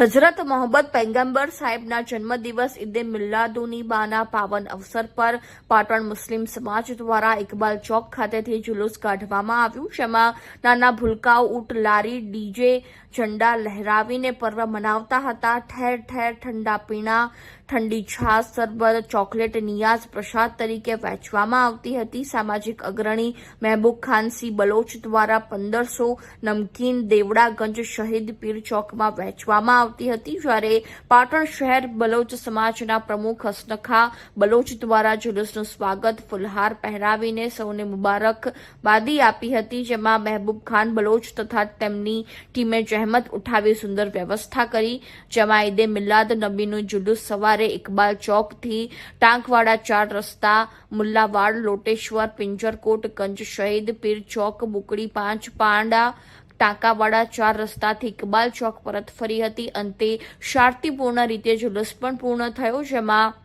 હઝરત મોહમ્મદ પૈગંબર સાહેબના જન્મદિવસ ઈદે મિલાદુન્નબીના પાવન અવસર પર પાટણ મુસ્લિમ સમાજ દ્વારા ઇકબાલ ચોક ખાતેથી જુલુસ કાઢવામાં આવ્યું, જેમાં નાના ભૂલકાઓ ઊંટ લારી ડીજે ઝંડા લહેરાવીને પર્વ મનાવતા હતા. ઠેર ઠેર ઠંડા પીણા, ઠંડી છાશ, શરબત, ચોકલેટ નિયાઝ પ્રસાદ તરીકે વહેંચવામાં આવતી હતી. સામાજિક અગ્રણી મહેબૂબ ખાન સી બલોચ દ્વારા 1500 નમકીન દેવડાગંજ શહીદ પીર ચોકમાં વહેંચવામાં આવતી હતી, જ્યારે પાટણ શહેર બલોચ સમાજના પ્રમુખ હસનખા બલોચ દ્વારા જુલુસનું સ્વાગત ફુલહાર પહેરાવીને સૌને મુબારકબાદી આપી હતી, જેમાં મહેબૂબ ખાન બલોચ તથા તેમની ટીમે જહેમત ઉઠાવી સુંદર વ્યવસ્થા કરી, જેમાં ઈદે મિલાદ નબીનું જુલુસ સવારે ઇકબાલ ચોકથી ટાંકવાડા 4 રસ્તા, મુલ્લાવાડ, લોટેશ્વર, પિંજરકોટ, ગંજ શહીદ પીર ચોક, બુકડી 5 પાંડા, ટાંકાવાડા 4 રસ્તાથી ઇકબાલ ચોક પરત ફરી હતી. અંતે શાંતિપૂર્ણ રીતે જુલુસ પણ પૂર્ણ થયો, જેમાં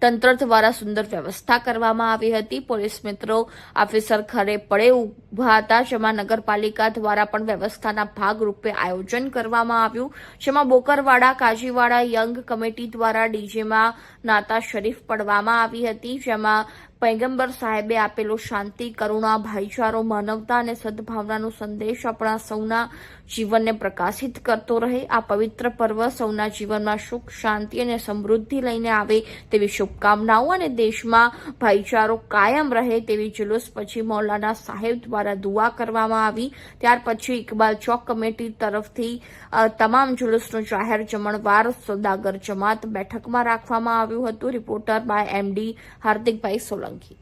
તંત્ર દ્વારા સુંદર વ્યવસ્થા કરવામાં આવી હતી. પોલીસ મિત્રો ઓફિસર ખડે પડે ઉભા હતા, જેમાં નગરપાલિકા દ્વારા પણ વ્યવસ્થાના ભાગરૂપે આયોજન કરવામાં આવ્યું, જેમાં બોકરવાડા કાજીવાડા યંગ કમિટી દ્વારા ડીજેમાં નાતા શરીફ પડવામાં આવી હતી, જેમાં પૈગંબર સાહેબે આપેલો શાંતિ, કરુણા, ભાઈચારો, માનવતા અને સદભાવનાનો સંદેશ આપણા સૌના જીવનને પ્રકાશિત કરતો રહે. આ પવિત્ર પર્વ સૌના જીવનમાં સુખ, શાંતિ અને સમૃદ્ધિ લઈને આવે તેવી શુભકામનાઓ અને દેશમાં ભાઈચારો કાયમ રહે તેવી જુલુસ પછી મૌલાના સાહેબ દ્વારા દુઆ કરવામાં આવી. ત્યાર પછી ઇકબાલ ચોક કમિટી તરફથી તમામ જુલુસનું જાહેર જમણવાર સોદાગર જમાત બેઠકમાં રાખવામાં આવ્યું હતું. રિપોર્ટર બાય MD હાર્દિકભાઈ સોલંકી.